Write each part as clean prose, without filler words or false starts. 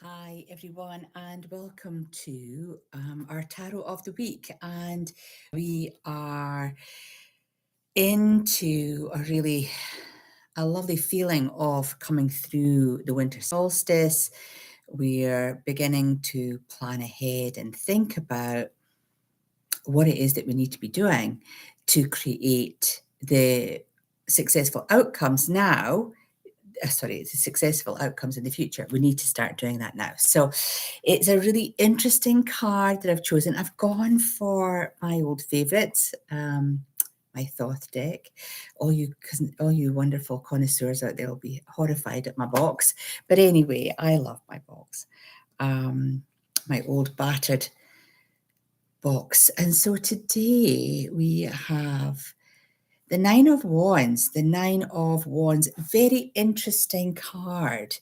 Hi, everyone, and welcome to our tarot of the week. And we are into a lovely feeling of coming through the winter solstice. We're beginning to plan ahead and think about what it is that we need to be doing to create the successful outcomes now. The successful outcomes in the future. We need to start doing that now. So it's a really interesting card that I've chosen. I've gone for my old favourites, my Thoth deck. All you wonderful connoisseurs out there will be horrified at my box. But anyway, I love my box. My old battered box. And so today we have the Nine of Wands. The Nine of Wands, very interesting card,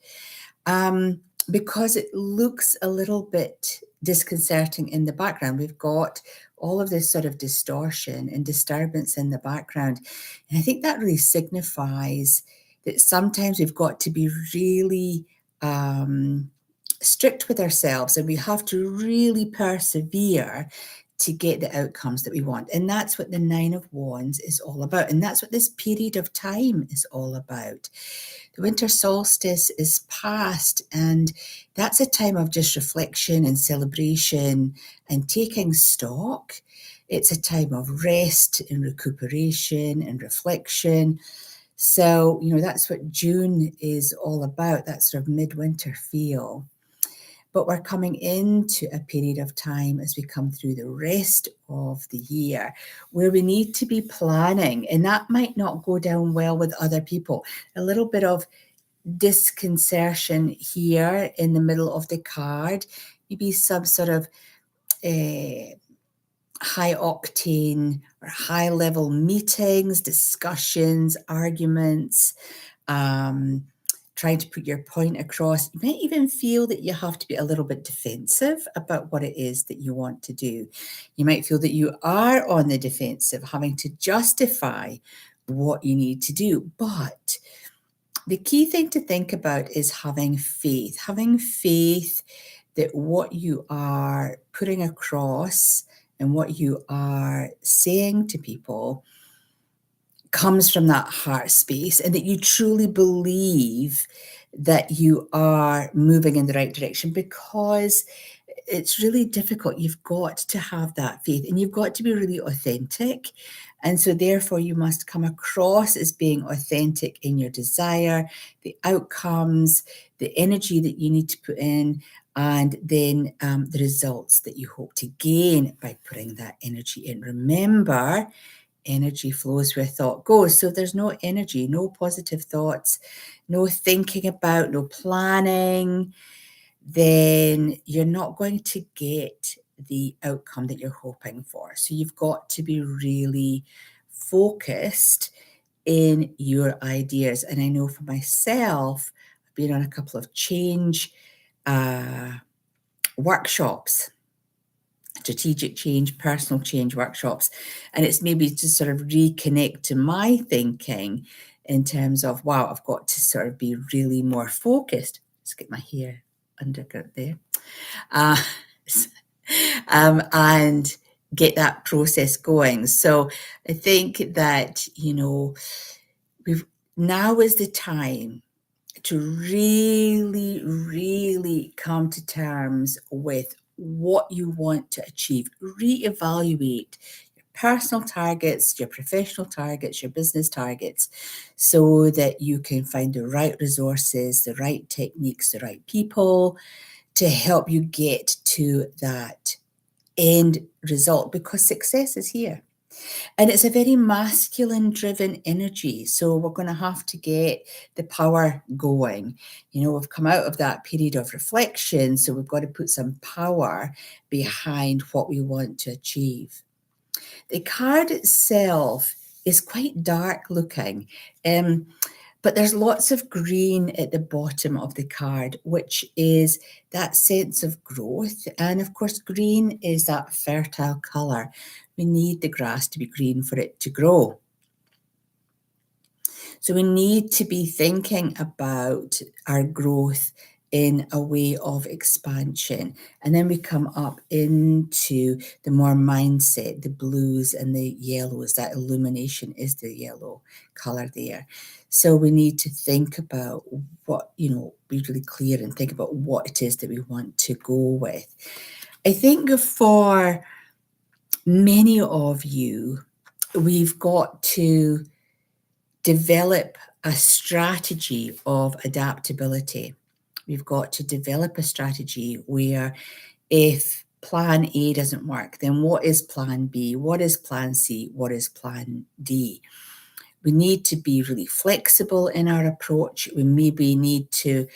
because it looks a little bit disconcerting in the background. We've got all of this sort of distortion and disturbance in the background. And I think that really signifies that sometimes we've got to be really strict with ourselves, and we have to really persevere to get the outcomes that we want. And that's what the Nine of Wands is all about. And that's what this period of time is all about. The winter solstice is past, and that's a time of just reflection and celebration and taking stock. It's a time of rest and recuperation and reflection. So, that's what June is all about, that sort of midwinter feel. But we're coming into a period of time as we come through the rest of the year where we need to be planning, and that might not go down well with other people. A little bit of disconcertion here in the middle of the card, maybe some sort of high octane or high level meetings, discussions, arguments, trying to put your point across. You might even feel that you have to be a little bit defensive about what it is that you want to do. You might feel that you are on the defensive, having to justify what you need to do. But the key thing to think about is having faith that what you are putting across and what you are saying to people comes from that heart space, and that you truly believe that you are moving in the right direction, because it's really difficult. You've got to have that faith, and you've got to be really authentic. And so therefore you must come across as being authentic in your desire, the outcomes, the energy that you need to put in, and then the results that you hope to gain by putting that energy in. Remember, energy flows where thought goes. So if there's no energy, no positive thoughts, no thinking about, no planning, then you're not going to get the outcome that you're hoping for. So you've got to be really focused in your ideas. And I know for myself, I've been on a couple of change workshops, strategic change, personal change workshops. And it's maybe to sort of reconnect to my thinking in terms of, wow, I've got to sort of be really more focused. Let's get my hair undercut there. And get that process going. So I think that, now is the time to really, really come to terms with what you want to achieve. Reevaluate your personal targets, your professional targets, your business targets, so that you can find the right resources, the right techniques, the right people to help you get to that end result, because success is here. And it's a very masculine driven energy. So we're going to have to get the power going. We've come out of that period of reflection. So we've got to put some power behind what we want to achieve. The card itself is quite dark looking. But there's lots of green at the bottom of the card, which is that sense of growth. And of course, green is that fertile colour. We need the grass to be green for it to grow. So we need to be thinking about our growth in a way of expansion. And then we come up into the more mindset, the blues and the yellows. That illumination is the yellow color there. So we need to think about what, be really clear and think about what it is that we want to go with. I think for many of you, we've got to develop a strategy of adaptability. We've got to develop a strategy where if plan A doesn't work, then what is plan B? What is plan C? What is plan D? We need to be really flexible in our approach. We maybe need to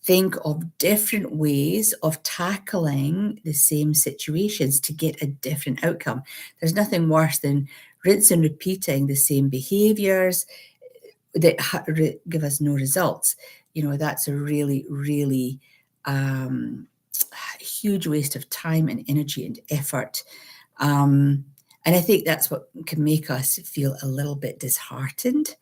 think of different ways of tackling the same situations to get a different outcome. There's nothing worse than rinse and repeating the same behaviors that give us no results. That's a really, really huge waste of time and energy and effort. And I think that's what can make us feel a little bit disheartened.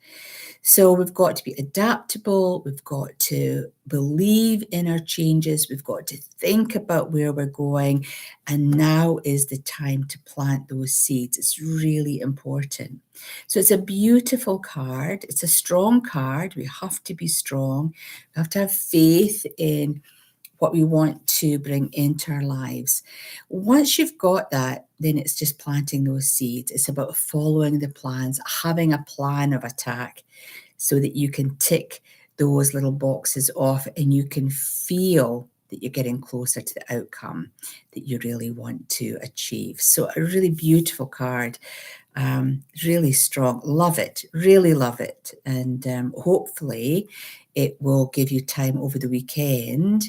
So we've got to be adaptable. We've got to believe in our changes. We've got to think about where we're going. And now is the time to plant those seeds. It's really important. So it's a beautiful card. It's a strong card. We have to be strong. We have to have faith in what we want to bring into our lives. Once you've got that, then it's just planting those seeds. It's about following the plans, having a plan of attack so that you can tick those little boxes off and you can feel that you're getting closer to the outcome that you really want to achieve. So a really beautiful card, really strong. Love it, really love it. And hopefully it will give you time over the weekend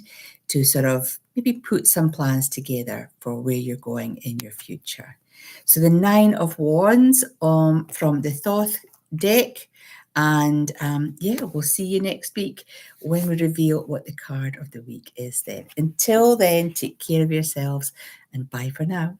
to sort of maybe put some plans together for where you're going in your future. So the 9 of Wands from the Thoth deck. And we'll see you next week when we reveal what the card of the week is then. Until then, take care of yourselves and bye for now.